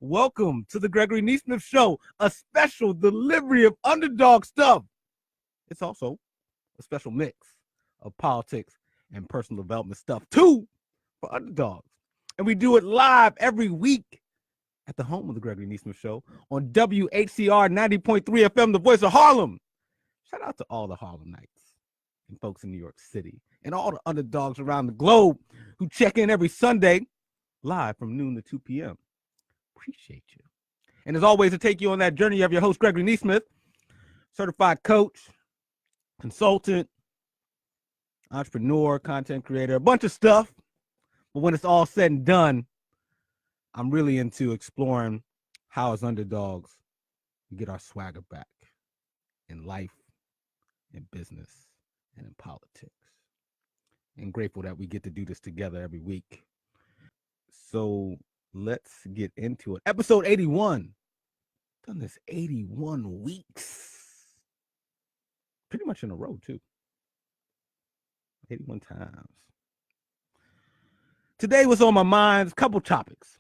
Welcome to the Gregory Neesmith Show, a special delivery of underdog stuff. It's also a special mix of politics and personal development stuff, too, for underdogs. And we do it live every week at the home of the Gregory Neesmith Show on WHCR 90.3 FM, the voice of Harlem. Shout out to all the Harlemites and folks in New York City and all the underdogs around the globe who check in every Sunday live from noon to 2 p.m. Appreciate you. And as always, to take you on that journey, you have your host, Gregory Neesmith, certified coach, consultant, entrepreneur, content creator, a bunch of stuff. But when it's all said and done, I'm really into exploring how, as underdogs, we get our swagger back in life, in business, and in politics. And grateful that we get to do this together every week. So let's get into it. Episode 81. Done this 81 weeks. Pretty much in a row, too. 81 times. Today was on my mind, a couple topics.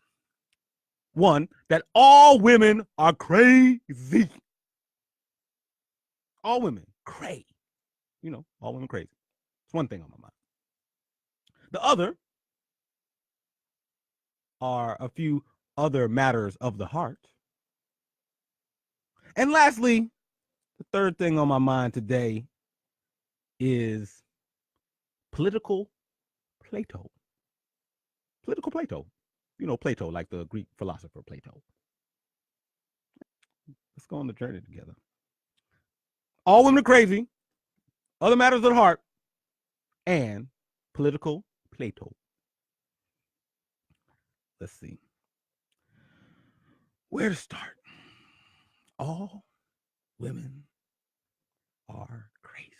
One, that all women are crazy. All women, crazy. You know, all women crazy. It's one thing on my mind. The other are a few other matters of the heart. And lastly, the third thing on my mind today is political Plato. Political Plato. You know, Plato, like the Greek philosopher Plato. Let's go on the journey together. All women are crazy, other matters of the heart, and political Plato. Let's see. Where to start? All women are crazy.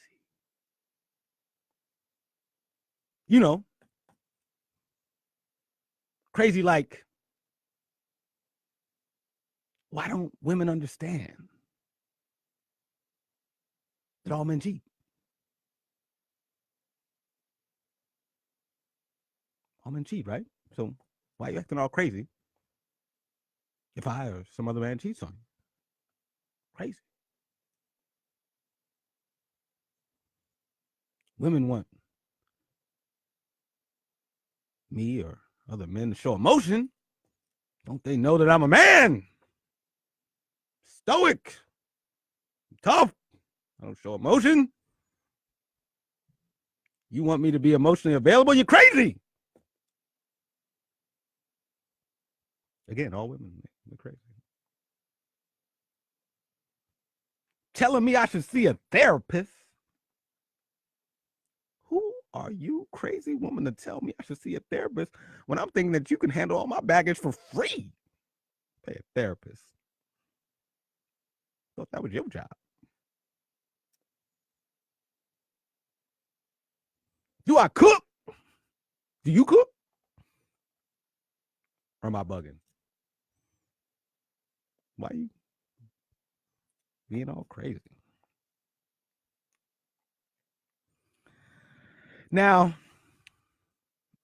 You know, crazy like, why don't women understand that all men cheat? All men cheat, right? So why are you acting all crazy if I or some other man cheats on you? Crazy. Women want me or other men to show emotion. Don't they know that I'm a man? Stoic. Tough. I don't show emotion. You want me to be emotionally available? You're crazy. Again, all women are crazy. Telling me I should see a therapist. Who are you, crazy woman, to tell me I should see a therapist when I'm thinking that you can handle all my baggage for free? Pay a therapist. Thought that was your job. Do I cook? Do you cook? Or am I bugging? Why are you being all crazy? Now,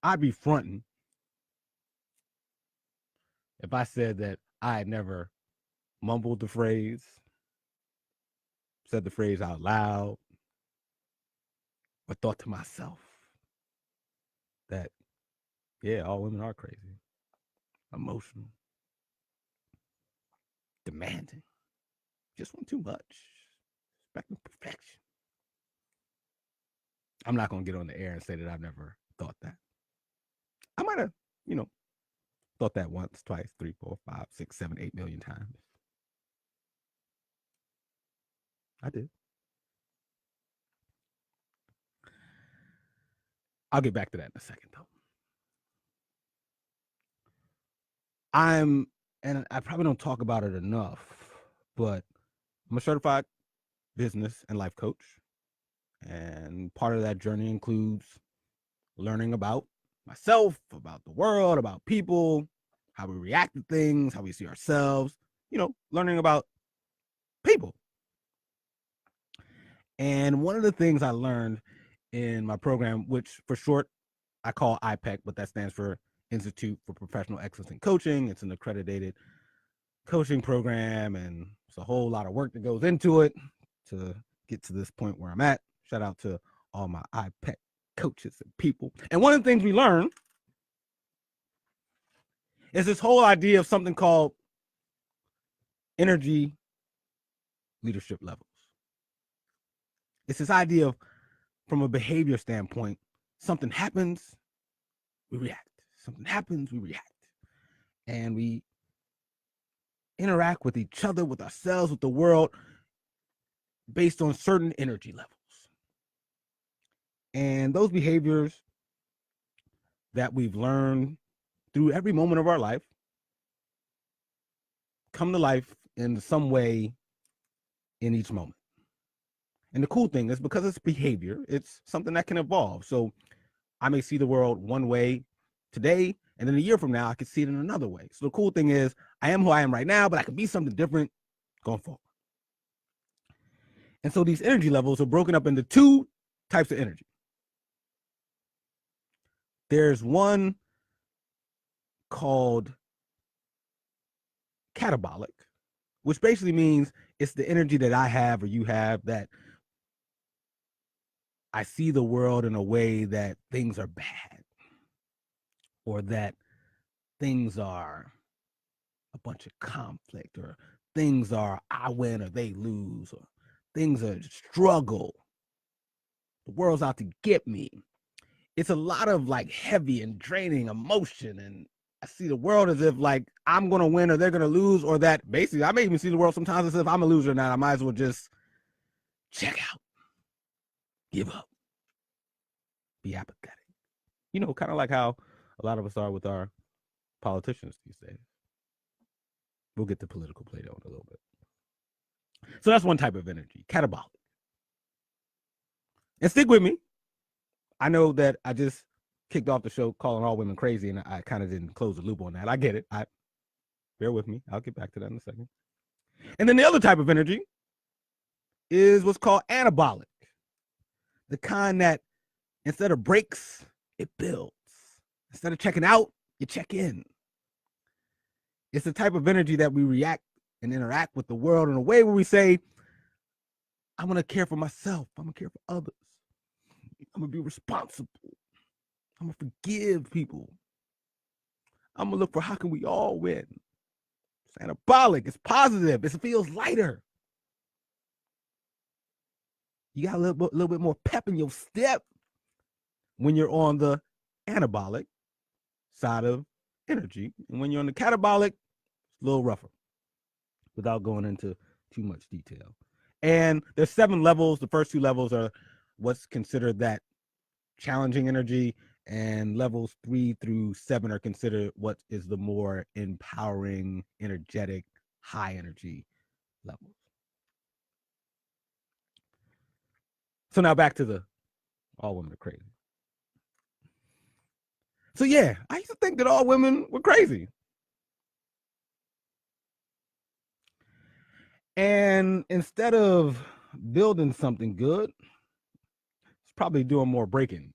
I'd be fronting if I said that I had never mumbled the phrase, said the phrase out loud, or thought to myself that, yeah, all women are crazy, emotional, demanding, just want too much, expecting perfection. I'm not going to get on the air and say that I've never thought that. I might have, thought that once, twice, 3, 4, 5, 6, 7, 8 million times. I did. I'll get back to that in a second, though. And I probably don't talk about it enough, but I'm a certified business and life coach. And part of that journey includes learning about myself, about the world, about people, how we react to things, how we see ourselves, learning about people. And one of the things I learned in my program, which for short I call IPEC, but that stands for Institute for Professional Excellence in Coaching. It's an accredited coaching program, and it's a whole lot of work that goes into it to get to this point where I'm at. Shout out to all my IPEC coaches and people. And one of the things we learn is this whole idea of something called energy leadership levels. It's this idea of, from a behavior standpoint, something happens, we react. Something happens, we react. And we interact with each other, with ourselves, with the world, based on certain energy levels. And those behaviors that we've learned through every moment of our life come to life in some way in each moment. And the cool thing is, because it's behavior, it's something that can evolve. So I may see the world one way today, and then a year from now, I could see it in another way. So the cool thing is, I am who I am right now, but I could be something different going forward. And so these energy levels are broken up into two types of energy. There's one called catabolic, which basically means it's the energy that I have or you have, that I see the world in a way that things are bad, or that things are a bunch of conflict, or things are I win or they lose, or things are struggle. The world's out to get me. It's a lot of like heavy and draining emotion, and I see the world as if like I'm gonna win or they're gonna lose, or that basically I may even see the world sometimes as if I'm a loser or not. I might as well just check out, give up, be apathetic. You know, kind of like how a lot of us are with our politicians these days. We'll get to political Plato in a little bit. So that's one type of energy, catabolic. And stick with me. I know that I just kicked off the show calling all women crazy, and I kind of didn't close the loop on that. I get it. Bear with me. I'll get back to that in a second. And then the other type of energy is what's called anabolic, the kind that instead of breaks, it builds. Instead of checking out, you check in. It's the type of energy that we react and interact with the world in a way where we say, I'm going to care for myself. I'm going to care for others. I'm going to be responsible. I'm going to forgive people. I'm going to look for how can we all win. It's anabolic. It's positive. It feels lighter. You got a little bit more pep in your step when you're on the anabolic side of energy. And when you're on the catabolic, it's a little rougher, without going into too much detail. And there's 7 levels. The first 2 levels are what's considered that challenging energy, and levels 3 through 7 are considered what is the more empowering, energetic, high energy levels. So now back to the all women are crazy. So yeah, I used to think that all women were crazy. And instead of building something good, it's probably doing more breaking.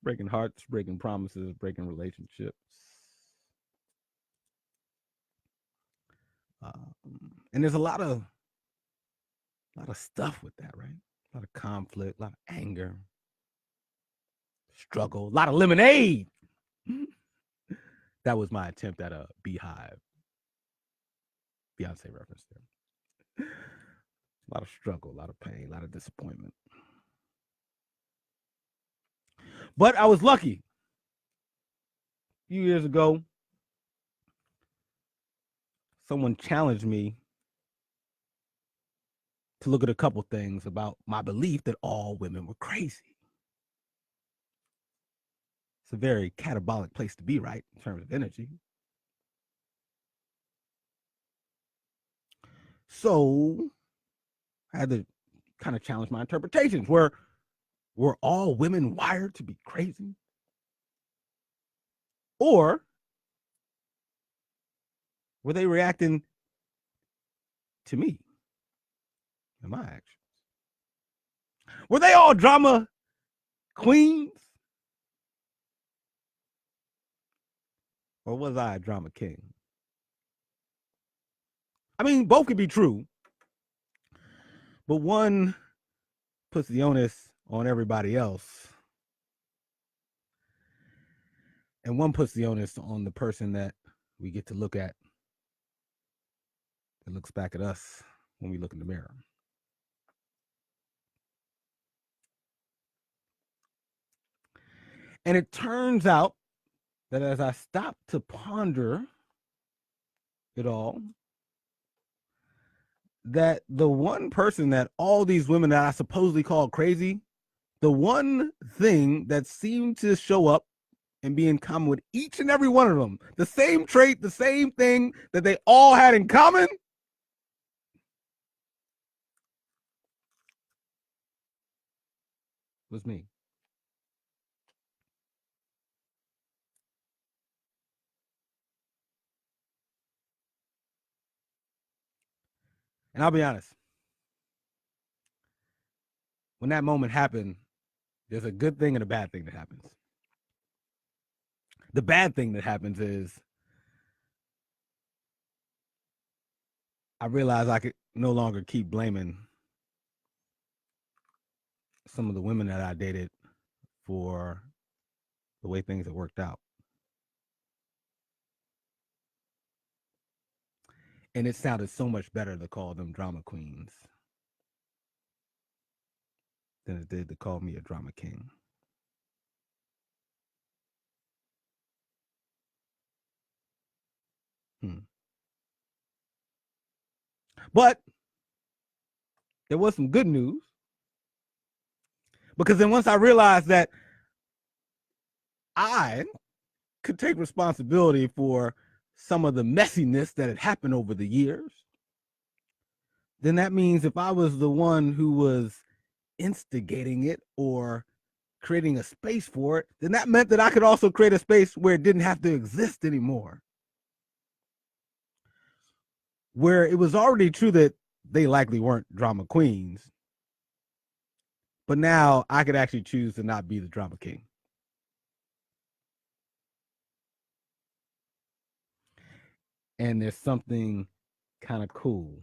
Breaking hearts, breaking promises, breaking relationships. And there's a lot of stuff with that, right? A lot of conflict, a lot of anger, struggle, a lot of lemonade. That was my attempt at a Beehive Beyonce reference there. A lot of struggle, a lot of pain, a lot of disappointment. But I was lucky. A few years ago, someone challenged me to look at a couple things about my belief that all women were crazy. It's a very catabolic place to be, right, in terms of energy. So I had to kind of challenge my interpretations. Were all women wired to be crazy? Or were they reacting to me and my actions? Were they all drama queens? Or was I a drama king? I mean, both could be true, but one puts the onus on everybody else, and one puts the onus on the person that we get to look at and looks back at us when we look in the mirror. And it turns out that as I stop to ponder it all, that the one person that all these women that I supposedly call crazy, the one thing that seemed to show up and be in common with each and every one of them, the same trait, the same thing that they all had in common, was me. And I'll be honest, when that moment happened, there's a good thing and a bad thing that happens. The bad thing that happens is I realized I could no longer keep blaming some of the women that I dated for the way things had worked out. And it sounded so much better to call them drama queens than it did to call me a drama king. But there was some good news, because then once I realized that I could take responsibility for some of the messiness that had happened over the years, then that means if I was the one who was instigating it or creating a space for it, then that meant that I could also create a space where it didn't have to exist anymore. Where it was already true that they likely weren't drama queens, but now I could actually choose to not be the drama king. And there's something kind of cool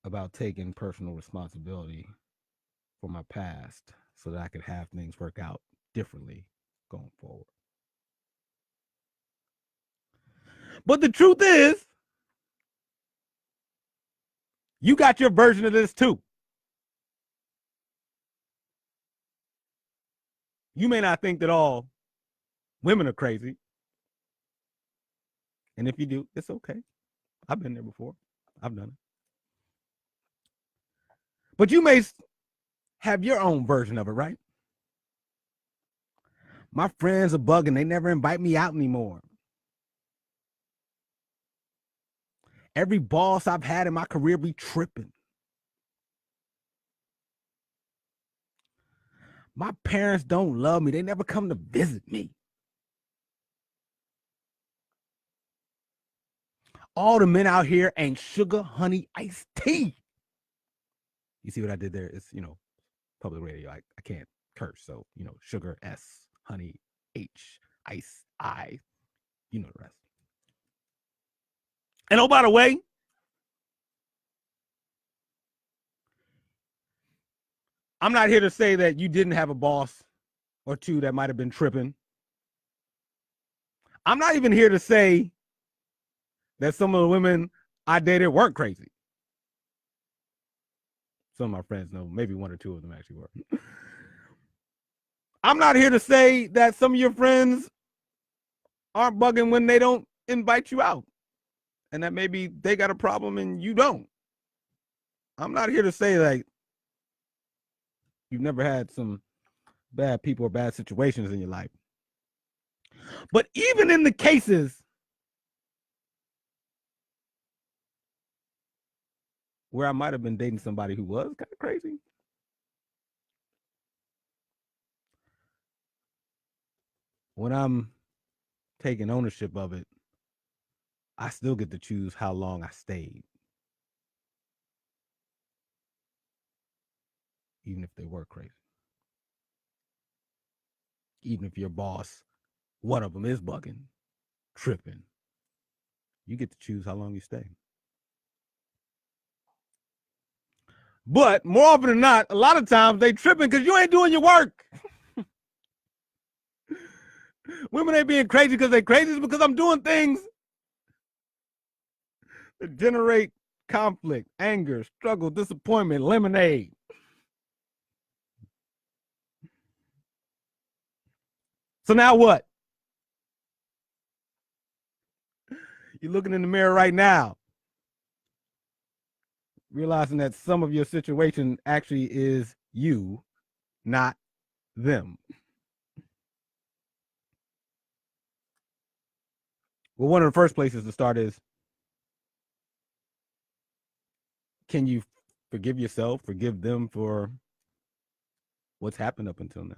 about taking personal responsibility for my past so that I could have things work out differently going forward. But the truth is, you got your version of this too. You may not think that all women are crazy. And if you do, it's okay. I've been there before. I've done it. But you may have your own version of it, right? My friends are bugging. They never invite me out anymore. Every boss I've had in my career be tripping. My parents don't love me. They never come to visit me. All the men out here ain't sugar, honey, iced tea. You see what I did there? It's, public radio. I can't curse. So, sugar, S, honey, H, ice, I, the rest. And oh, by the way, I'm not here to say that you didn't have a boss or two that might have been tripping. I'm not even here to say that some of the women I dated weren't crazy. Some of my friends know, maybe one or two of them actually were. I'm not here to say that some of your friends aren't bugging when they don't invite you out and that maybe they got a problem and you don't. I'm not here to say that you've never had some bad people or bad situations in your life. But even in the cases where I might have been dating somebody who was kind of crazy, when I'm taking ownership of it, I still get to choose how long I stayed. even if they were crazy. Even if your boss, one of them is bugging, tripping, you get to choose how long you stay. But more often than not, a lot of times they tripping because you ain't doing your work. Women ain't being crazy because they crazy, it's because I'm doing things that generate conflict, anger, struggle, disappointment, lemonade. So now what? You're looking in the mirror right now, realizing that some of your situation actually is you, not them. Well, one of the first places to start is, can you forgive yourself, forgive them for what's happened up until now?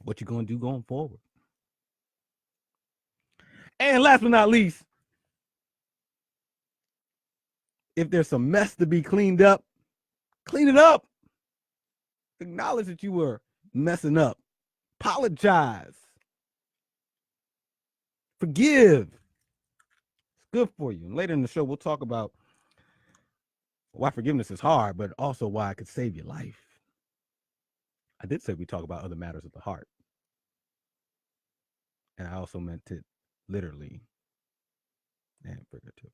What you gonna do going forward? And last but not least, if there's some mess to be cleaned up, clean it up. Acknowledge that you were messing up. Apologize. Forgive. It's good for you. And later in the show, we'll talk about why forgiveness is hard, but also why it could save your life. I did say we talk about other matters of the heart. And I also meant it literally and figuratively.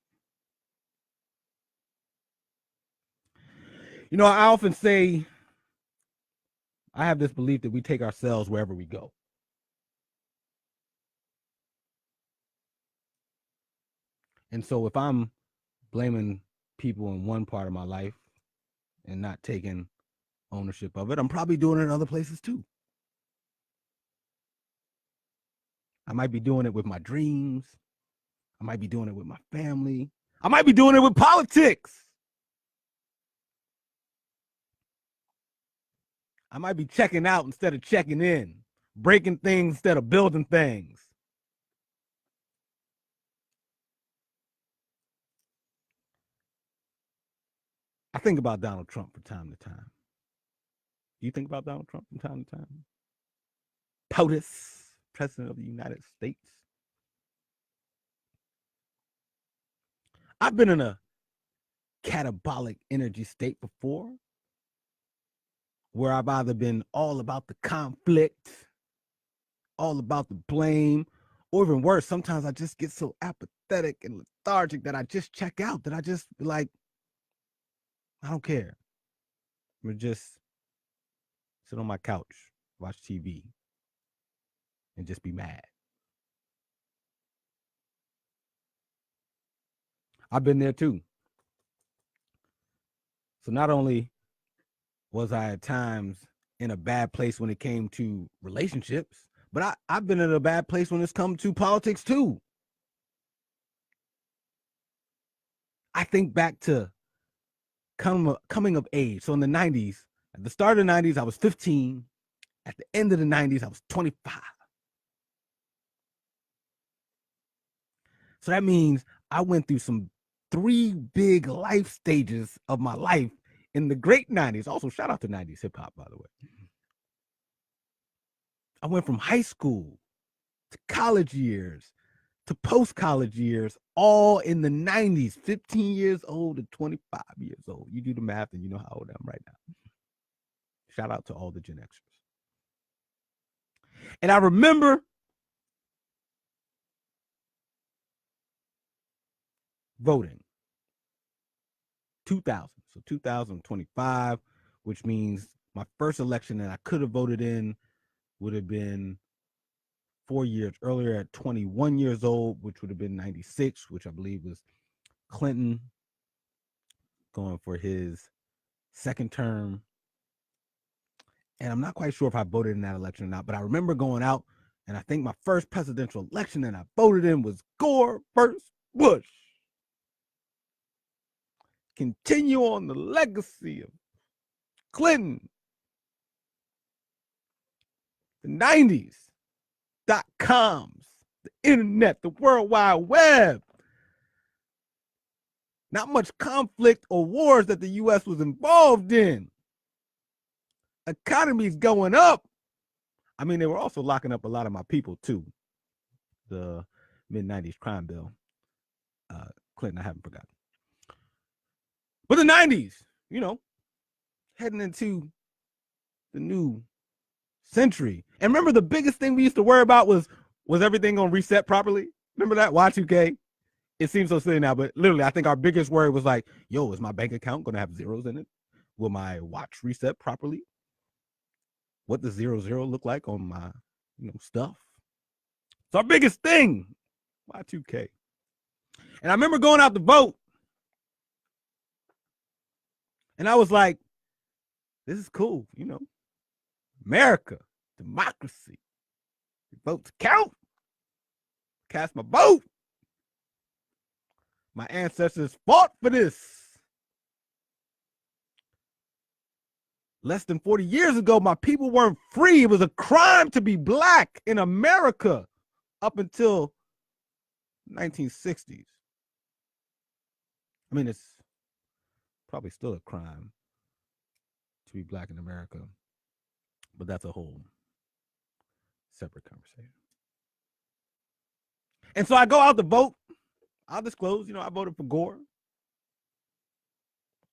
You know, I often say, I have this belief that we take ourselves wherever we go. And so if I'm blaming people in one part of my life and not taking ownership of it, I'm probably doing it in other places too. I might be doing it with my dreams. I might be doing it with my family. I might be doing it with politics. I might be checking out instead of checking in, breaking things instead of building things. I think about Donald Trump from time to time. Do you think about Donald Trump from time to time? POTUS, President of the United States. I've been in a catabolic energy state before where I've either been all about the conflict, all about the blame, or even worse, sometimes I just get so apathetic and lethargic that I just check out, that I just be like, I don't care. I'm gonna just sit on my couch, watch TV, and just be mad. I've been there too. So not only was I at times in a bad place when it came to relationships, but I've been in a bad place when it's come to politics too. I think back to coming of age. So in the 90s, at the start of the 90s, I was 15. At the end of the 90s, I was 25. So that means I went through some 3 big life stages of my life in the great 90s. Also, shout out to 90s hip hop, by the way. I went from high school to college years to post-college years, all in the 90s, 15 years old to 25 years old. You do the math and you know how old I am right now. Shout out to all the Gen Xers. And I remember voting 2000, so 2025, which means my first election that I could have voted in would have been 4 years earlier at 21 years old, which would have been 96, which I believe was Clinton going for his second term. And I'm not quite sure if I voted in that election or not, but I remember going out, and I think my first presidential election that I voted in was Gore versus Bush. Continue on the legacy of Clinton. The 90s, .coms, the internet, the World Wide Web. Not much conflict or wars that the U.S. was involved in. Economy's going up. I mean, they were also locking up a lot of my people, too. The mid-90s crime bill. Clinton, I haven't forgotten. But the 90s, heading into the new century. And remember, the biggest thing we used to worry about was everything going to reset properly? Remember that? Y2K? It seems so silly now, but literally, I think our biggest worry was like, yo, is my bank account going to have zeros in it? Will my watch reset properly? What does 00 look like on my, stuff? It's our biggest thing, Y2K. And I remember going out to vote, and I was like, this is cool, America, democracy. Votes count. Cast my vote. My ancestors fought for this. Less than 40 years ago, my people weren't free. It was a crime to be black in America up until 1960s. I mean, it's probably still a crime to be black in America, but that's a whole separate conversation. And so I go out to vote. I'll disclose, I voted for Gore.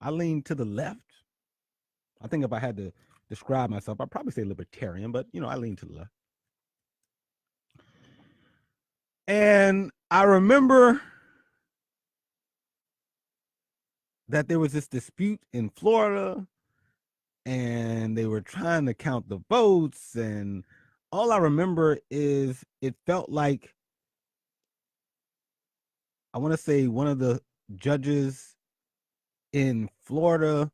I lean to the left. I think if I had to describe myself, I'd probably say libertarian, but, I lean to the left. And I remember that there was this dispute in Florida, and they were trying to count the votes, and all I remember is it felt like, I want to say one of the judges in Florida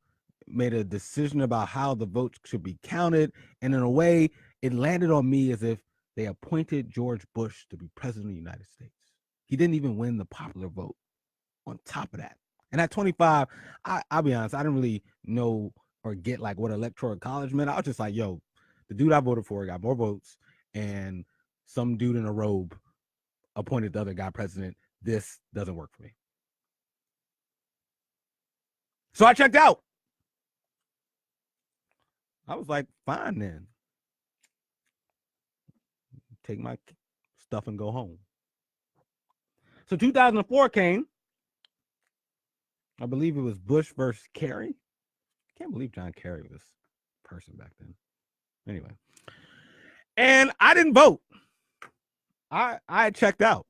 made a decision about how the votes should be counted, and in a way, it landed on me as if they appointed George Bush to be president of the United States. He didn't even win the popular vote on top of that. And at 25, I'll be honest, I didn't really know or get like what electoral college meant. I was just like, yo, the dude I voted for got more votes, and some dude in a robe appointed the other guy president. This doesn't work for me. So I checked out. I was like, fine then. Take my stuff and go home. So 2004 came. I believe it was Bush versus Kerry. I can't believe John Kerry was a person back then. Anyway. And I didn't vote. I checked out.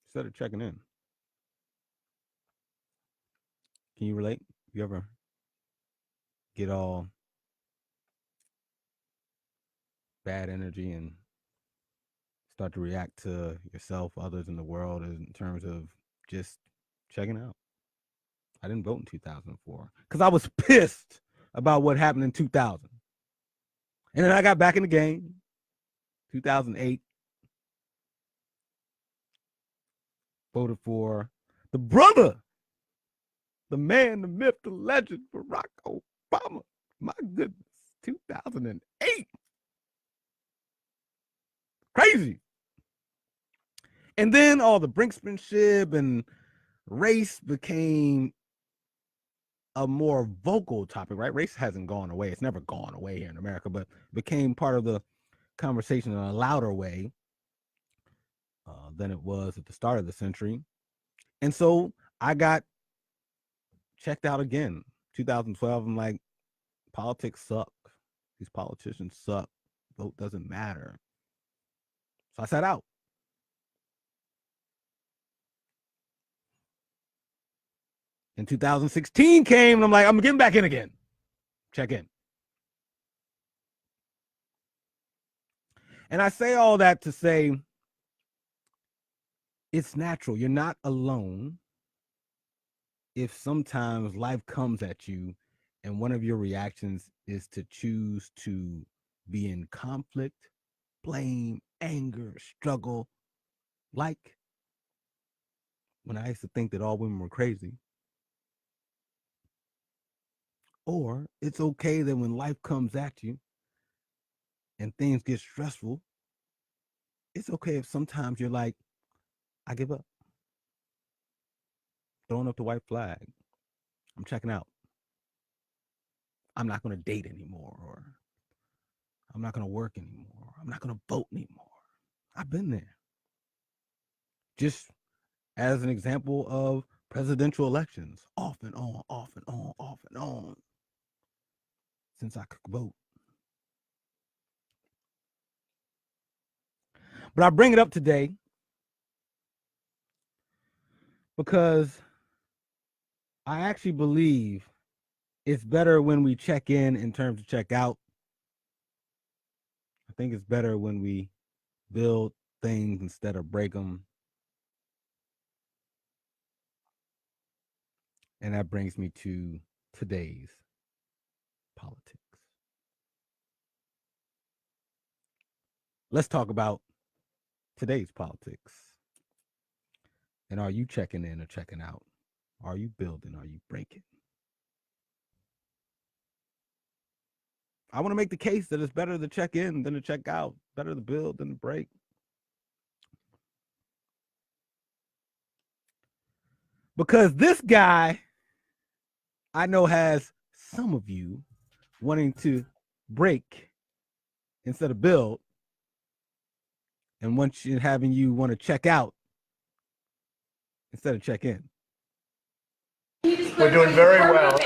Instead of checking in. Can you relate? You ever get all bad energy and start to react to yourself, others in the world in terms of just checking out? I didn't vote in 2004 because I was pissed about what happened in 2000. And then I got back in the game, 2008. Voted for the brother, the man, the myth, the legend, Barack Obama. My goodness, 2008. Crazy. And then all the brinksmanship and race became a more vocal topic, right? Race hasn't gone away. It's never gone away here in America, but became part of the conversation in a louder way than it was at the start of the century. And so I got checked out again. 2012, I'm like, politics suck. These politicians suck. Vote doesn't matter. So I sat out. And 2016 came, and I'm like, I'm getting back in again. Check in. And I say all that to say it's natural. You're not alone if sometimes life comes at you and one of your reactions is to choose to be in conflict, blame, anger, struggle, like when I used to think that all women were crazy. Or it's okay that when life comes at you and things get stressful, it's okay if sometimes you're like, I give up. throwing up the white flag. I'm checking out. I'm not going to date anymore, or I'm not going to work anymore. I'm not going to vote anymore. I've been there. Just as an example of presidential elections, off and on, off and on, off and on, since I could vote. But I bring it up today because I actually believe it's better when we check in terms of check out. I think it's better when we build things instead of break them. And that brings me to today's politics. Let's talk about today's politics. And are you checking in or checking out? Are you building? Are you breaking? I want to make the case that it's better to check in than to check out, better to build than to break. Because this guy, I know, has some of you wanting to break instead of build, and having you want to check out instead of check in. We're doing very well.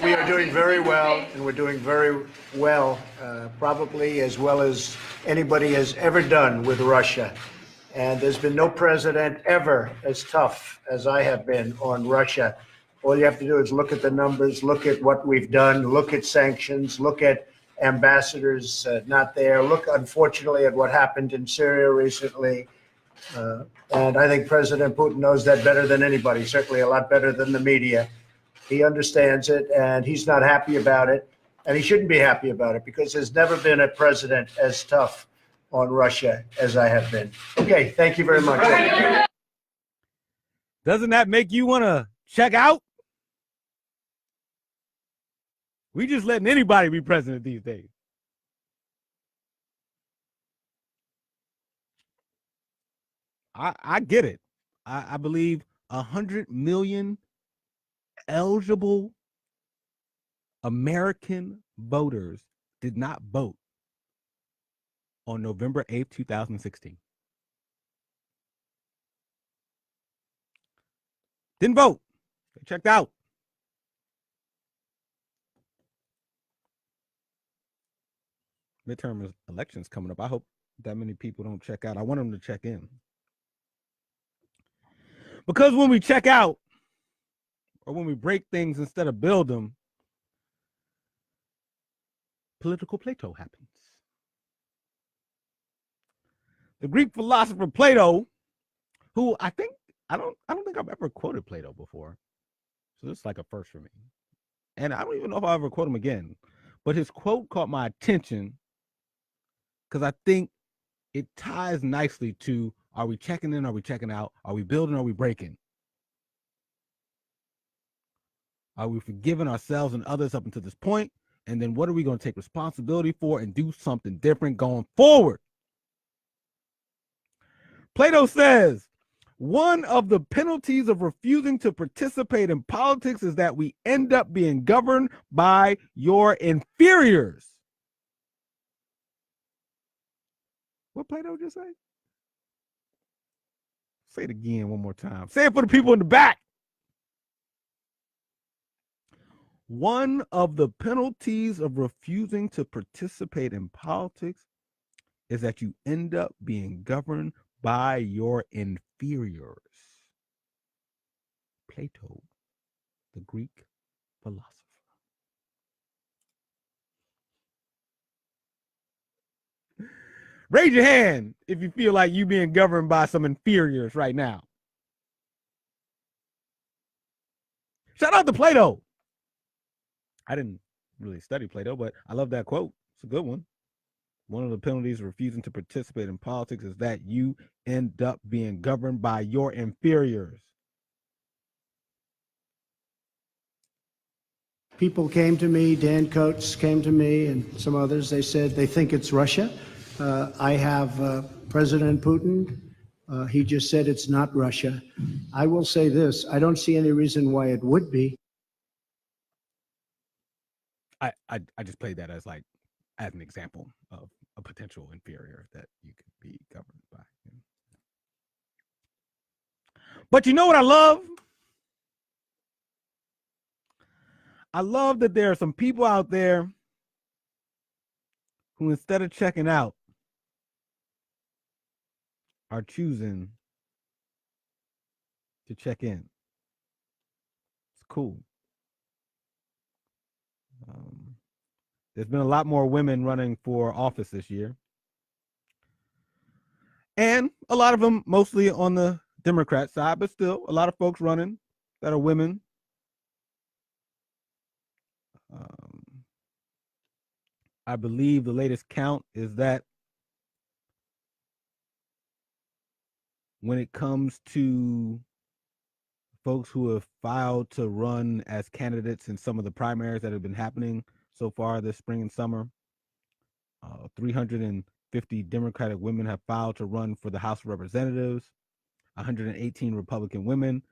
We are doing very well, and we're doing very well, probably as well as anybody has ever done with Russia. And there's been no president ever as tough as I have been on Russia. All you have to do is look at the numbers, look at what we've done, look at sanctions, look at ambassadors not there, look, unfortunately, at what happened in Syria recently. And I think President Putin knows that better than anybody, certainly a lot better than the media. He understands it, and he's not happy about it. And he shouldn't be happy about it, because there's never been a president as tough on Russia as I have been. Okay, thank you very much. Doesn't that make you want to check out? We just letting anybody be president these days. I get it. I believe 100 million eligible American voters did not vote on November 8th, 2016. Didn't vote. They checked out. Midterm elections coming up. I hope that many people don't check out. I want them to check in. Because when we check out, or when we break things instead of build them, political Plato happens. The Greek philosopher Plato, who I don't think I've ever quoted Plato before. So this is like a first for me. And I don't even know if I'll ever quote him again. But his quote caught my attention because I think it ties nicely to, are we checking in? Are we checking out? Are we building? Are we breaking? Are we forgiving ourselves and others up until this point? And then what are we going to take responsibility for and do something different going forward? Plato says, one of the penalties of refusing to participate in politics is that we end up being governed by your inferiors. What Plato just say? Say it again one more time. Say it for the people in the back. One of the penalties of refusing to participate in politics is that you end up being governed by your inferiors. Plato, the Greek philosopher. Raise your hand if you feel like you're being governed by some inferiors right now. Shout out to Plato. I didn't really study Plato, but I love that quote. It's a good one. One of the penalties of refusing to participate in politics is that you end up being governed by your inferiors. People came to me, Dan Coates came to me, and some others. They said they think it's Russia. I have President Putin. He just said it's not Russia. I will say this, I don't see any reason why it would be. I just played that as an example of a potential inferior that you could be governed by. But you know what I love? I love that there are some people out there who, instead of checking out, are choosing to check in. It's cool. There's been a lot more women running for office this year. And a lot of them mostly on the Democrat side, but still a lot of folks running that are women. I believe the latest count is that when it comes to folks who have filed to run as candidates in some of the primaries that have been happening so far this spring and summer, 350 Democratic women have filed to run for the House of Representatives. 118 Republican women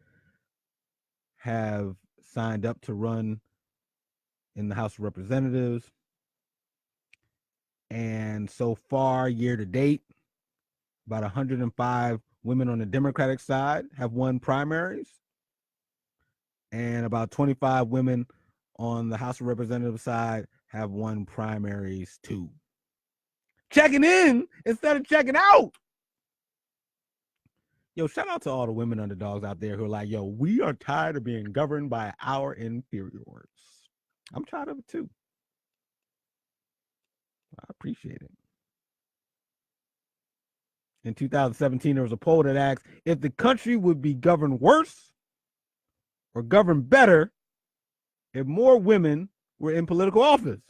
have signed up to run in the House of Representatives. And so far, year to date, about 105 women on the Democratic side have won primaries, and about 25 women on the House of Representatives side have won primaries too. Checking in instead of checking out. Yo, shout out to all the women underdogs out there who are like, yo, we are tired of being governed by our inferiors. I'm tired of it too. I appreciate it. In 2017, there was a poll that asked if the country would be governed worse or governed better if more women were in political office.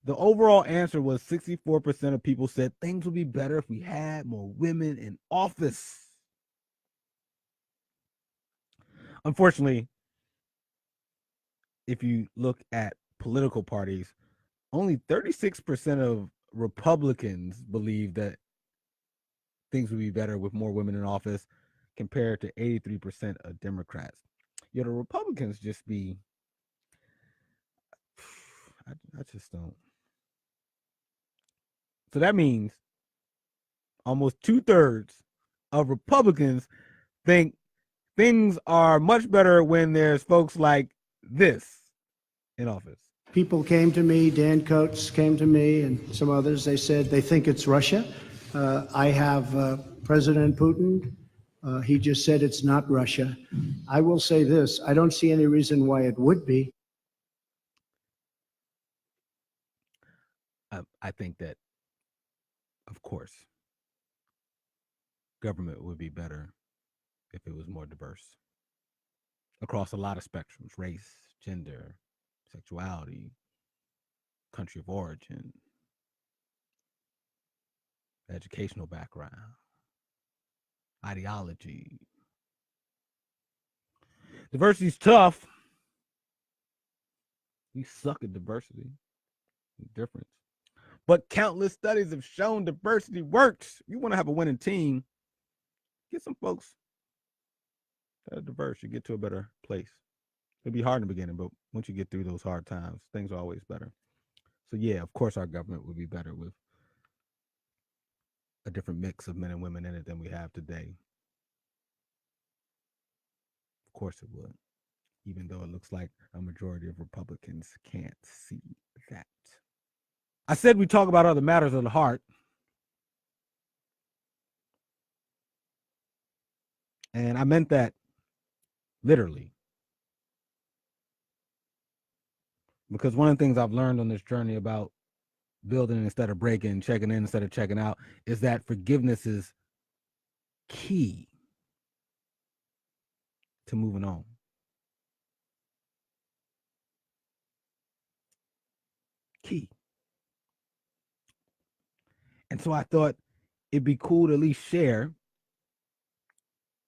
The overall answer was 64% of people said things would be better if we had more women in office. Unfortunately, if you look at political parties, only 36% of Republicans believe that things would be better with more women in office compared to 83% of Democrats. The Republicans just be, I just don't. So that means almost 2/3 of Republicans think things are much better when there's folks like this in office. People came to me, Dan Coates came to me, and some others. They said they think it's Russia. I have President Putin. He just said it's not Russia. I will say this, I don't see any reason why it would be. I think that, of course, government would be better if it was more diverse across a lot of spectrums: race, gender, sexuality, country of origin, educational background, ideology. Diversity's tough. We suck at diversity. Difference. But countless studies have shown diversity works. You want to have a winning team, get some folks that are diverse. You get to a better place. It'll be hard in the beginning, but once you get through those hard times, things are always better. So yeah, of course our government would be better with a different mix of men and women in it than we have today. Of course it would, even though it looks like a majority of Republicans can't see that. I said we talk about other matters of the heart. And I meant that literally. Because one of the things I've learned on this journey about building instead of breaking, checking in instead of checking out, is that forgiveness is key to moving on. Key. And so I thought it'd be cool to at least share,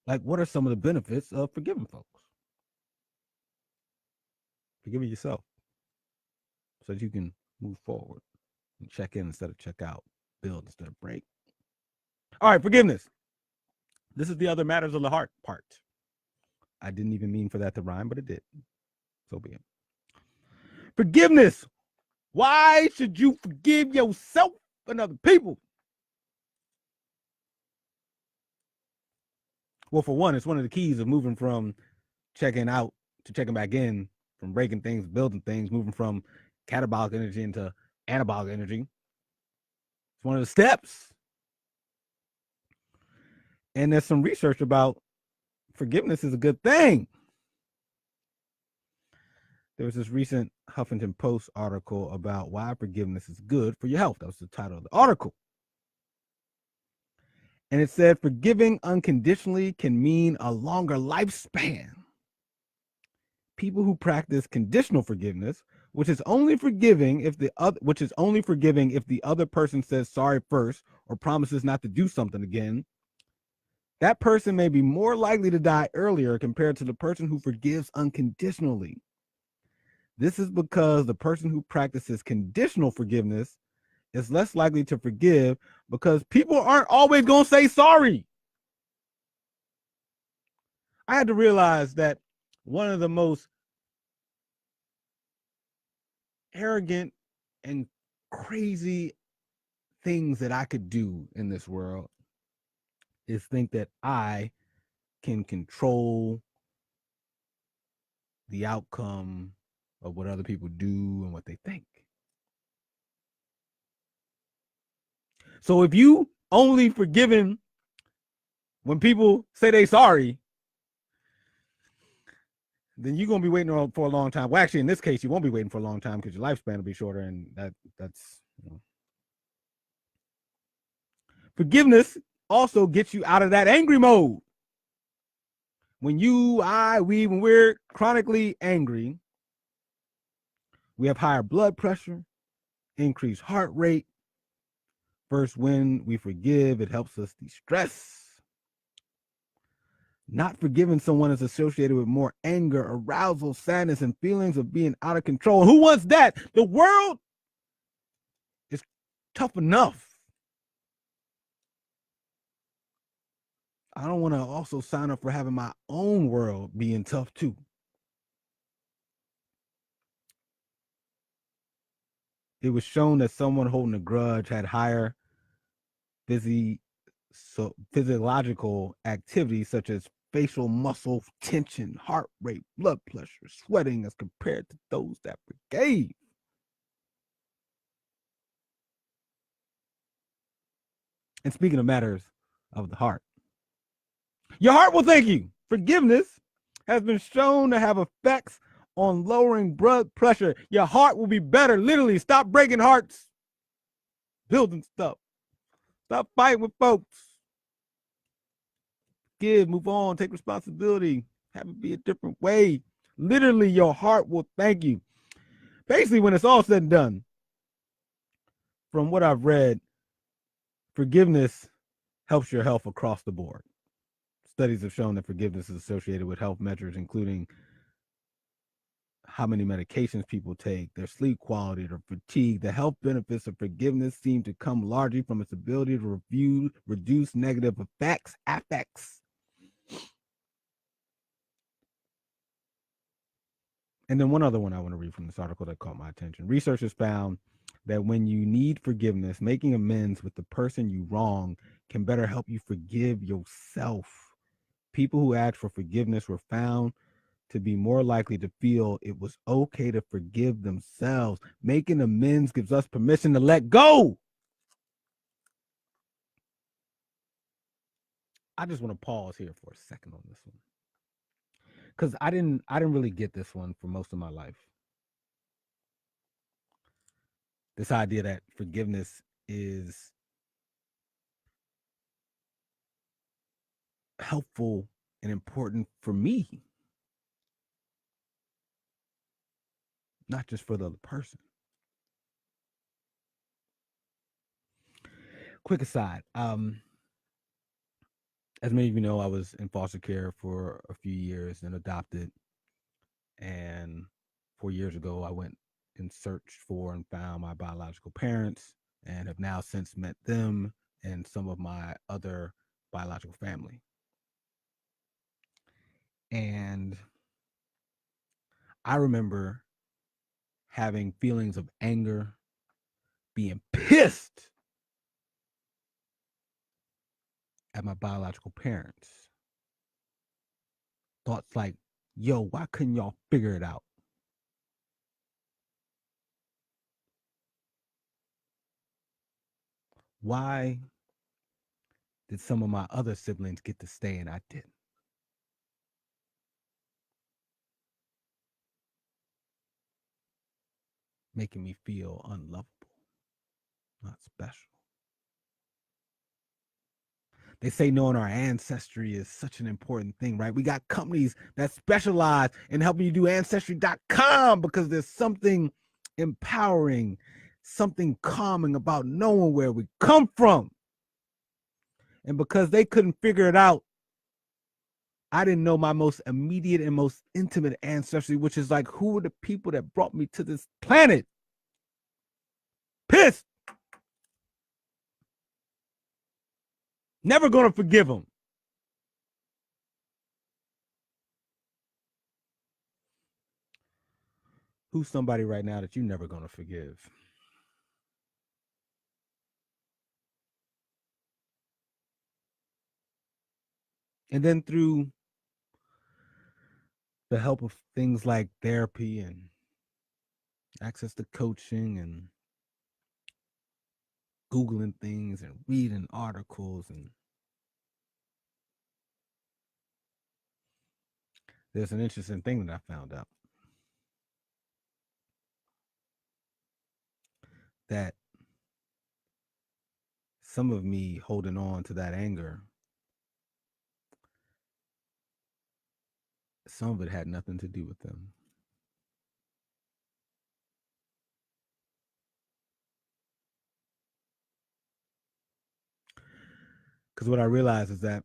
like, what are some of the benefits of forgiving folks? Forgiving yourself so that you can move forward and check in instead of check out, build instead of break. All right, forgiveness. This is the other matters of the heart part. I didn't even mean for that to rhyme, but it did. So be it. Forgiveness. Why should you forgive yourself and other people? Well, for one, it's one of the keys of moving from checking out to checking back in, from breaking things, building things, moving from catabolic energy into anabolic energy. It's one of the steps. And there's some research about forgiveness is a good thing. There was this recent Huffington Post article about why forgiveness is good for your health. That was the title of the article. And it said forgiving unconditionally can mean a longer lifespan. People who practice conditional forgiveness, which is only forgiving if the other person says sorry first or promises not to do something again, that person may be more likely to die earlier compared to the person who forgives unconditionally. This is because the person who practices conditional forgiveness is less likely to forgive because people aren't always going to say sorry. I had to realize that one of the most arrogant and crazy things that I could do in this world is think that I can control the outcome of what other people do and what they think. So if you only forgiven when people say they sorry, then you're gonna be waiting for a long time. Well, actually, in this case, you won't be waiting for a long time because your lifespan will be shorter, and that's Forgiveness also gets you out of that angry mode. When when we're chronically angry, we have higher blood pressure, increased heart rate. First, when we forgive, it helps us de-stress. Not forgiving someone is associated with more anger, arousal, sadness, and feelings of being out of control. Who wants that? The world is tough enough. I don't want to also sign up for having my own world being tough too. It was shown that someone holding a grudge had higher physiological activities such as facial muscle tension, heart rate, blood pressure, sweating as compared to those that forgave. And speaking of matters of the heart, your heart will thank you. Forgiveness has been shown to have effects on lowering blood pressure. Your heart will be better. Literally, stop breaking hearts, building stuff. Stop fighting with folks. Give, move on, take responsibility, have it be a different way. Literally, your heart will thank you. Basically, when it's all said and done, from what I've read, forgiveness helps your health across the board. Studies have shown that forgiveness is associated with health measures, including how many medications people take, their sleep quality, their fatigue. The health benefits of forgiveness seem to come largely from its ability to reduce negative affects. And then one other one I want to read from this article that caught my attention. Researchers found that when you need forgiveness, making amends with the person you wrong can better help you forgive yourself. People who asked for forgiveness were found to be more likely to feel it was okay to forgive themselves. Making amends gives us permission to let go. I just want to pause here for a second on this one, because I didn't really get this one for most of my life. This idea that forgiveness is helpful and important for me, not just for the other person. Quick aside, as many of you know, I was in foster care for a few years and adopted. And 4 years ago, I went and searched for and found my biological parents and have now since met them and some of my other biological family. And I remember having feelings of anger, being pissed at my biological parents. Thoughts like, yo, why couldn't y'all figure it out? Why did some of my other siblings get to stay and I didn't? Making me feel unlovable, not special. They say knowing our ancestry is such an important thing, right? We got companies that specialize in helping you do ancestry.com because there's something empowering, something calming about knowing where we come from. And because they couldn't figure it out, I didn't know my most immediate and most intimate ancestry, which is like, who were the people that brought me to this planet? Pissed. Never gonna forgive them. Who's somebody right now that you're never gonna forgive? And then through the help of things like therapy and access to coaching and Googling things and reading articles, and there's an interesting thing that I found out. That some of me holding on to that anger, some of it had nothing to do with them. Because what I realized is that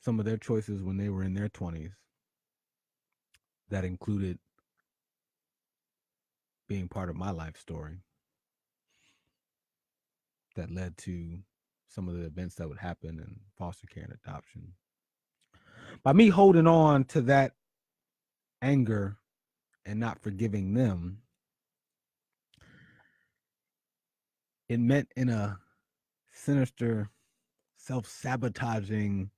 some of their choices when they were in their 20s, that included being part of my life story, that led to some of the events that would happen in foster care and adoption. By me holding on to that anger and not forgiving them, it meant in a sinister, self-sabotaging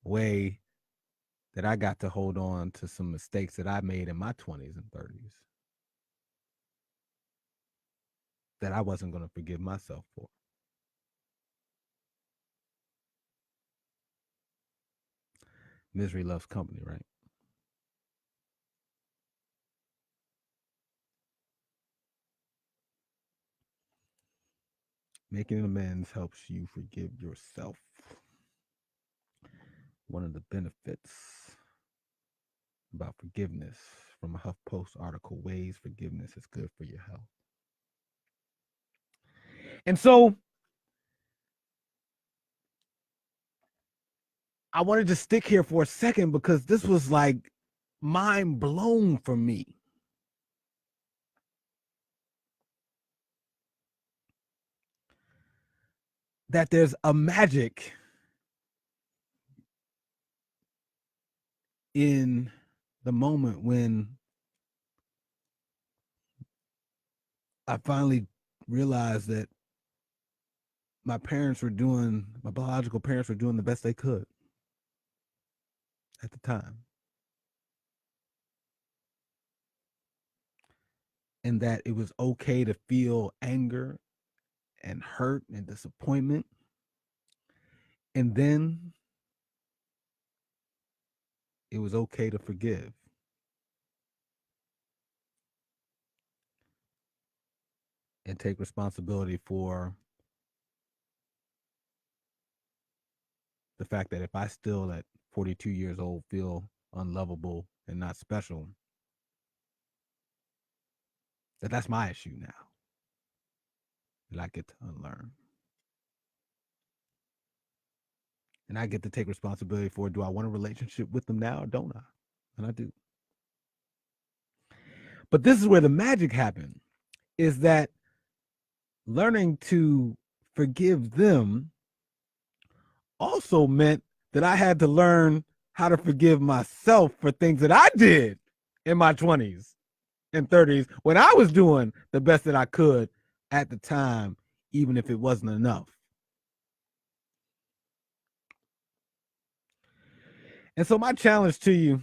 way that I got to hold on to some mistakes that I made in my 20s and 30s that I wasn't going to forgive myself for. Misery loves company, right? Making amends helps you forgive yourself. One of the benefits about forgiveness from a HuffPost article, ways forgiveness is good for your health. And so I wanted to stick here for a second because this was like mind blown for me. That there's a magic in the moment when I finally realized that my biological parents were doing the best they could at the time. And that it was okay to feel anger and hurt and disappointment. And then it was okay to forgive. And take responsibility for the fact that if I still at 42 years old feel unlovable and not special, that's my issue now that I get to unlearn. And I get to take responsibility for, do I want a relationship with them now or don't I? And I do. But this is where the magic happened, is that learning to forgive them also meant that I had to learn how to forgive myself for things that I did in my 20s and 30s when I was doing the best that I could at the time, even if it wasn't enough. And so my challenge to you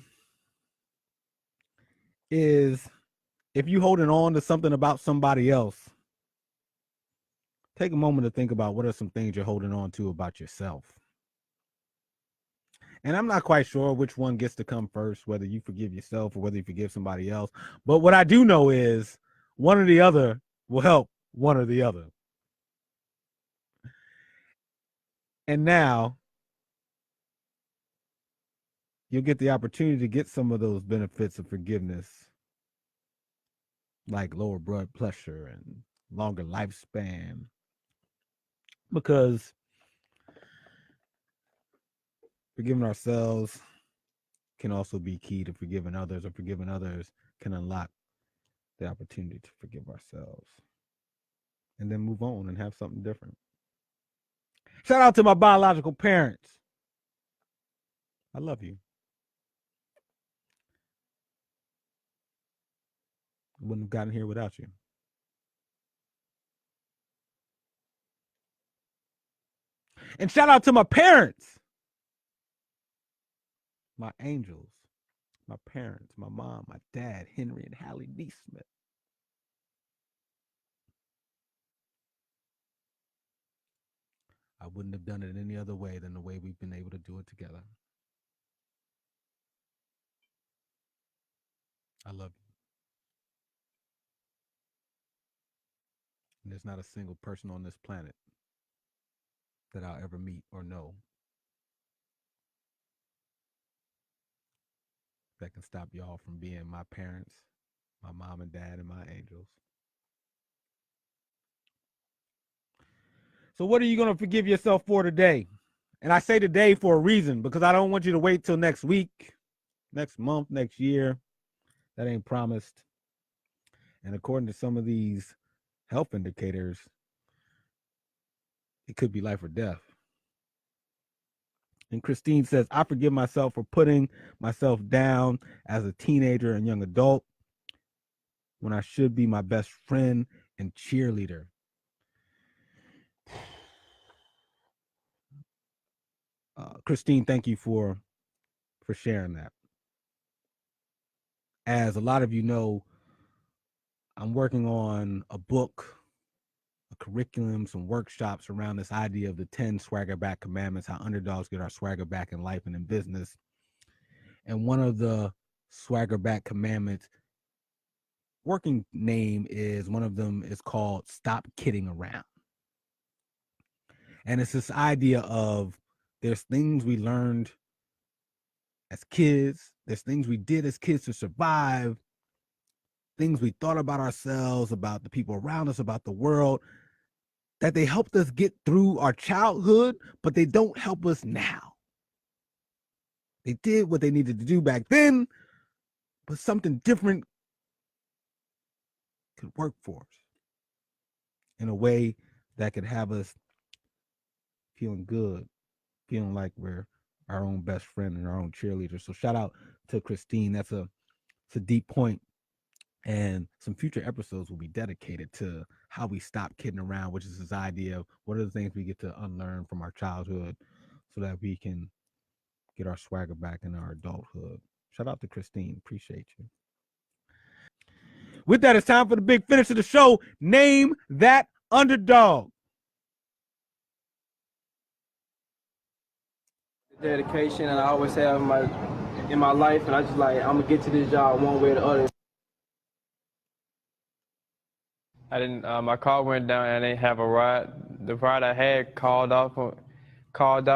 is, if you're holding on to something about somebody else, take a moment to think about what are some things you're holding on to about yourself. And I'm not quite sure which one gets to come first, whether you forgive yourself or whether you forgive somebody else. But what I do know is one or the other will help one or the other. And now you'll get the opportunity to get some of those benefits of forgiveness, like lower blood pressure and longer lifespan, because forgiving ourselves can also be key to forgiving others, or forgiving others can unlock the opportunity to forgive ourselves and then move on and have something different. Shout out to my biological parents. I love you. I wouldn't have gotten here without you. And shout out to my parents, my angels, my parents, my mom, my dad, Henry and Hallie Neesmith. I wouldn't have done it any other way than the way we've been able to do it together. I love you. And there's not a single person on this planet that I'll ever meet or know that can stop y'all from being my parents, my mom and dad, and my angels. So, what are you going to forgive yourself for today? And I say today for a reason, because I don't want you to wait till next week, next month, next year. That ain't promised. And according to some of these health indicators, it could be life or death. And Christine says, I forgive myself for putting myself down as a teenager and young adult when I should be my best friend and cheerleader. Christine, thank you for sharing that. As a lot of you know, I'm working on a book, a curriculum, some workshops around this idea of the 10 swagger back commandments, how underdogs get our swagger back in life and in business. And one of the swagger back commandments, working name is, one of them is called Stop Kidding Around. And it's this idea of, there's things we learned as kids, there's things we did as kids to survive, things we thought about ourselves, about the people around us, about the world, that they helped us get through our childhood, but they don't help us now. They did what they needed to do back then, but something different could work for us in a way that could have us feeling good, feeling like we're our own best friend and our own cheerleader. So shout out to Christine. It's a deep point. And some future episodes will be dedicated to how we stop kidding around, which is this idea of what are the things we get to unlearn from our childhood so that we can get our swagger back in our adulthood. Shout out to Christine. Appreciate you. With that, it's time for the big finish of the show. Name that underdog. Dedication, and I always have in my life, and I just like, I'm gonna get to this job one way or the other. I didn't. My car went down, and I didn't have a ride. The ride I had called out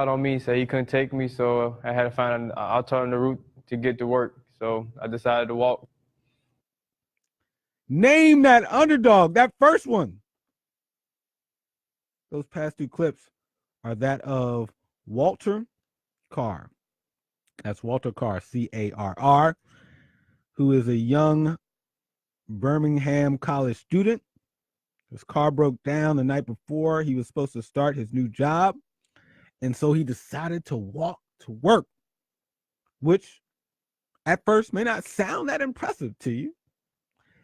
on me, so he couldn't take me. So I had to find an alternative route to get to work. So I decided to walk. Name that underdog. That first one. Those past two clips are that of Walter Carr. That's Walter Carr, C-A-R-R, who is a young Birmingham college student. His car broke down the night before he was supposed to start his new job, And so he decided to walk to work, which at first may not sound that impressive to you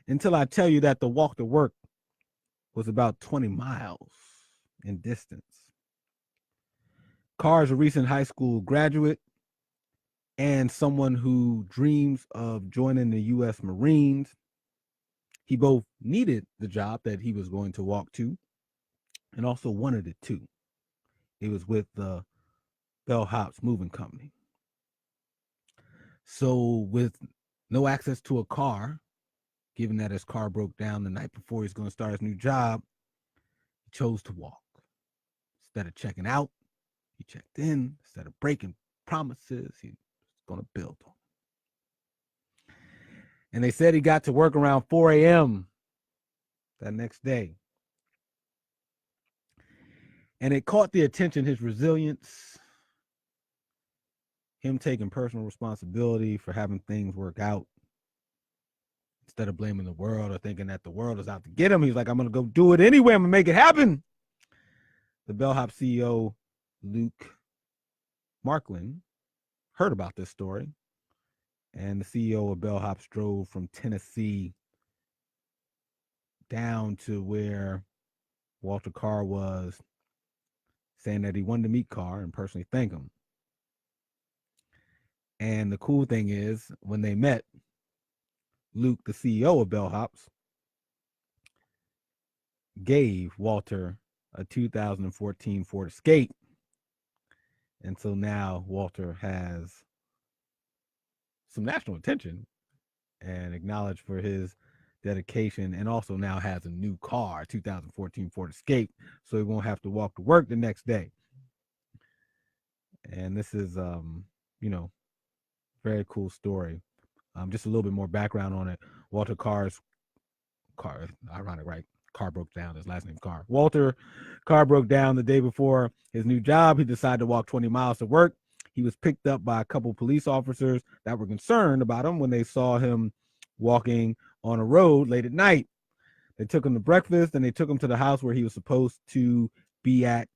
until I tell you that the walk to work was about 20 miles in distance. Carr is a recent high school graduate and someone who dreams of joining the U.S. Marines. He both needed the job that he was going to walk to and also wanted it too. It was with the Bellhops Moving Company. So with no access to a car, given that his car broke down the night before he's going to start his new job, he chose to walk. Instead of checking out, he checked in. Instead of breaking promises, he was going to build on. And they said he got to work around 4 a.m. that next day. And it caught the attention, his resilience, him taking personal responsibility for having things work out. Instead of blaming the world or thinking that the world is out to get him, he's like, I'm going to go do it anyway. I'm going to make it happen. The Bellhop CEO, Luke Marklin, heard about this story. And the CEO of Bellhops drove from Tennessee down to where Walter Carr was, saying that he wanted to meet Carr and personally thank him. And the cool thing is, when they met, Luke, the CEO of Bellhops, gave Walter a 2014 Ford Escape. And so now Walter has some national attention and acknowledged for his dedication, and also now has a new car, 2014 Ford Escape, so he won't have to walk to work the next day. And this is, very cool story. Just a little bit more background on it. Walter Carr's car, ironic, right? Carr broke down. His last name Carr. Walter Carr broke down the day before his new job. He decided to walk 20 miles to work. He was picked up by a couple police officers that were concerned about him when they saw him walking on a road late at night. They took him to breakfast and they took him to the house where he was supposed to be at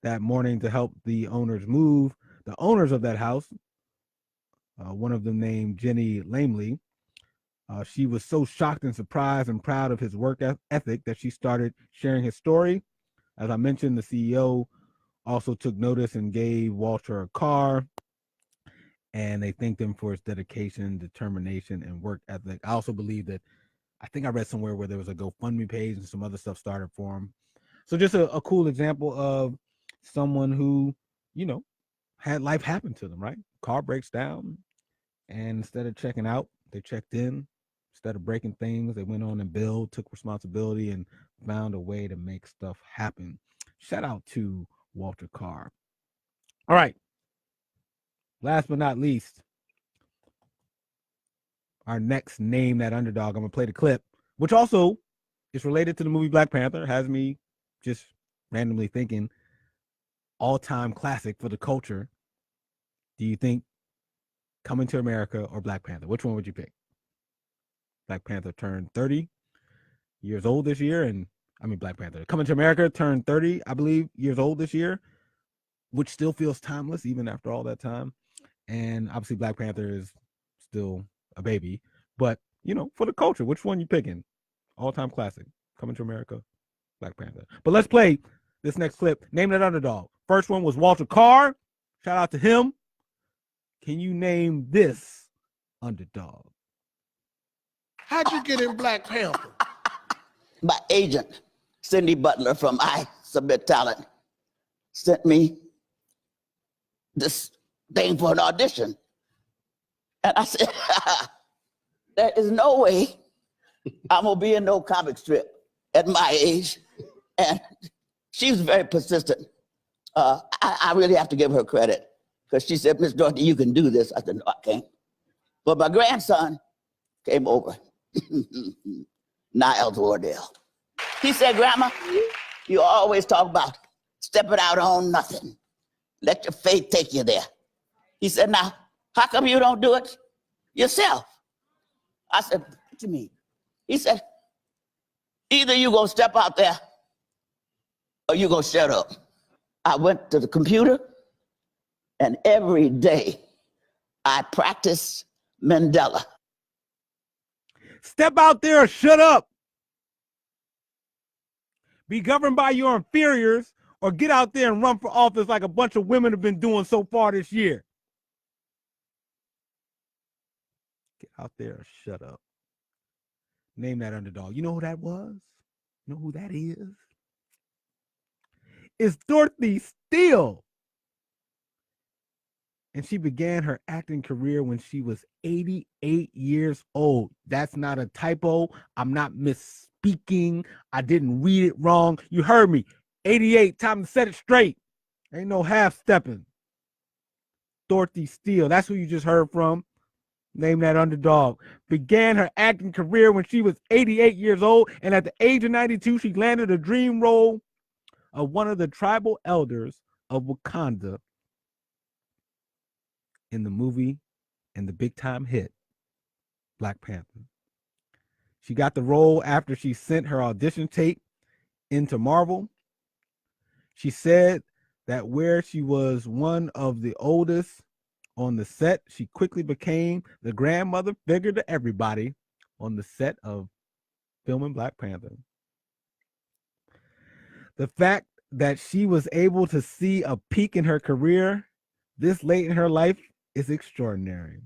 that morning to help the owners move. The owners of that house, one of them named Jenny Lamley, she was so shocked and surprised and proud of his work ethic that she started sharing his story. As I mentioned, the CEO also took notice and gave Walter a car, and they thanked him for his dedication, determination, and work ethic. I also believe that, I think I read somewhere where there was a GoFundMe page and some other stuff started for him. So just a cool example of someone who, had life happen to them, right? Car breaks down, and instead of checking out, they checked in. Instead of breaking things, they went on and took responsibility, and found a way to make stuff happen. Shout out to Walter Carr. All right. Last but not least, our next Name That Underdog. I'm going to play the clip, which also is related to the movie Black Panther. Has me just randomly thinking, all-time classic for the culture. Do you think Coming to America or Black Panther? Which one would you pick? Black Panther turned 30 years old this year, and Black Panther Coming to America turned 30, I believe, years old this year, which still feels timeless even after all that time. And obviously Black Panther is still a baby, but for the culture, which one you picking? All-time classic, Coming to America, Black Panther. But let's play this next clip. Name That Underdog. First one was Walter Carr. Shout out to him. Can you name this underdog? How'd you get in Black Panther? My agent, Cindy Butler from I Submit Talent, sent me this thing for an audition. And I said, there is no way I'm gonna be in no comic strip at my age. And she was very persistent. I really have to give her credit, because she said, Miss Dorothy, you can do this. I said, no, I can't. But my grandson came over, Niles Wardell. He said, Grandma, you always talk about stepping out on nothing. Let your faith take you there. He said, now, how come you don't do it yourself? I said, what do you mean? He said, either you gonna step out there or you gonna shut up. I went to the computer, and every day I practiced Mandela. Step out there or shut up. Be governed by your inferiors, or get out there and run for office like a bunch of women have been doing so far this year. Get out there or shut up. Name that underdog. You know who that was? You know who that is? It's Dorothy Steele. And she began her acting career when she was 88 years old. That's not a typo. I'm not misspeaking. I didn't read it wrong. You heard me. 88, time to set it straight. Ain't no half stepping. Dorothy Steele, that's who you just heard from. Name that underdog. Began her acting career when she was 88 years old, and at the age of 92, she landed a dream role of one of the tribal elders of Wakanda in the movie and the big time hit Black Panther. She got the role after she sent her audition tape into Marvel. She said that where she was one of the oldest on the set, she quickly became the grandmother figure to everybody on the set of filming Black Panther. The fact that she was able to see a peak in her career this late in her life is extraordinary.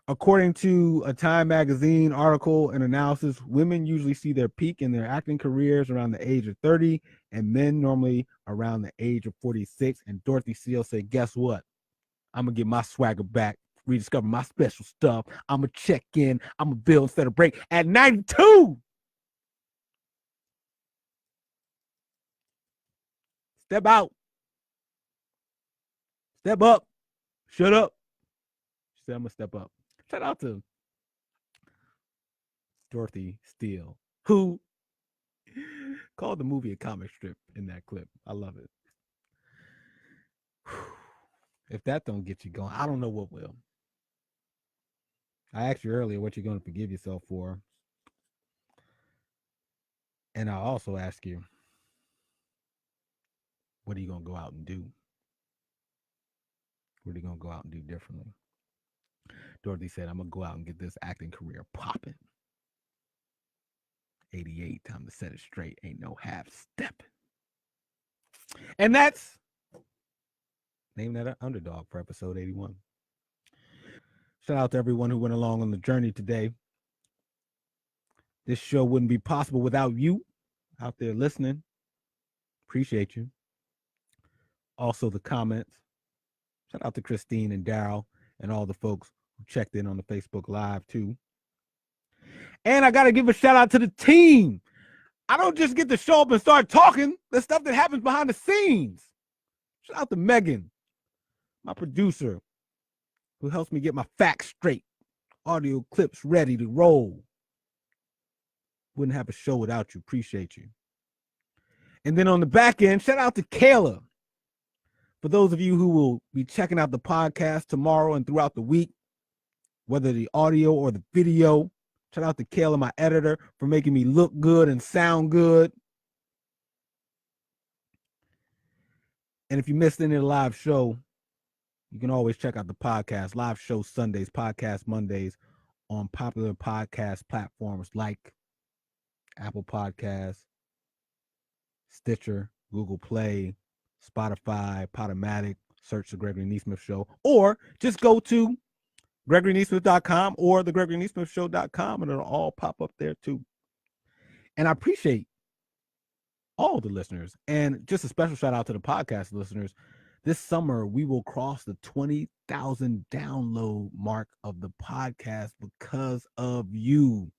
According to a Time magazine article and analysis, women usually see their peak in their acting careers around the age of 30, and men normally around the age of 46. And Dorothy Steele said, guess what? I'm going to get my swagger back, rediscover my special stuff. I'm going to check in. I'm going to build instead of break at 92. Step out. Step up. Shut up. She said, I'm going to step up. Shout out to Dorothy Steele, who called the movie a comic strip in that clip. I love it. If that don't get you going, I don't know what will. I asked you earlier what you're going to forgive yourself for. And I'll also ask you, what are you going to go out and do? What are you going to go out and do differently? Dorothy said, I'm going to go out and get this acting career popping. 88, time to set it straight. Ain't no half stepping. And that's Name That Underdog for episode 81. Shout out to everyone who went along on the journey today. This show wouldn't be possible without you out there listening. Appreciate you. Also, the comments. Shout out to Christine and Daryl and all the folks who checked in on the Facebook Live, too. And I got to give a shout out to the team. I don't just get to show up and start talking. There's stuff that happens behind the scenes. Shout out to Megan, my producer, who helps me get my facts straight. Audio clips ready to roll. Wouldn't have a show without you. Appreciate you. And then on the back end, shout out to Kayla. For those of you who will be checking out the podcast tomorrow and throughout the week, whether the audio or the video, shout out to Kayla, my editor, for making me look good and sound good. And if you missed any of the live show, you can always check out the podcast. Live show Sundays, podcast Mondays on popular podcast platforms like Apple Podcasts, Stitcher, Google Play, Spotify, Podomatic. Search the Gregory Neesmith Show, or just go to GregoryNeesmith.com or the GregoryNeesmithShow.com, and it'll all pop up there too. And I appreciate all the listeners, and just a special shout out to the podcast listeners. This summer, we will cross the 20,000 download mark of the podcast because of you.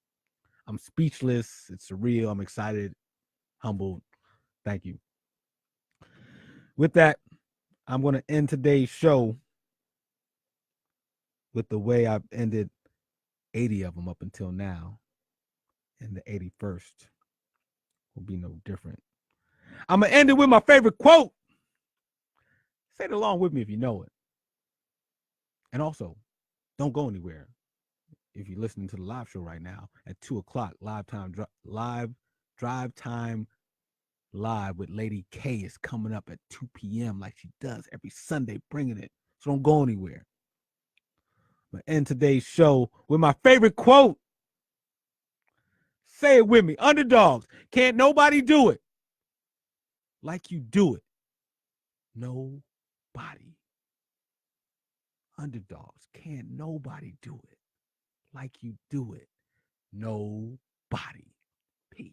I'm speechless. It's surreal. I'm excited, humbled. Thank you. With that, I'm going to end today's show with the way I've ended 80 of them up until now. And the 81st will be no different. I'm going to end it with my favorite quote. Say it along with me if you know it. And also, don't go anywhere. If you're listening to the live show right now at 2 o'clock, live drive time Live with Lady K is coming up at 2 p.m. like she does every Sunday, bringing it. So don't go anywhere. But end today's show with my favorite quote. Say it with me. Underdogs. Can't nobody do it like you do it. Nobody. Underdogs. Can't nobody do it like you do it. Nobody. Peace.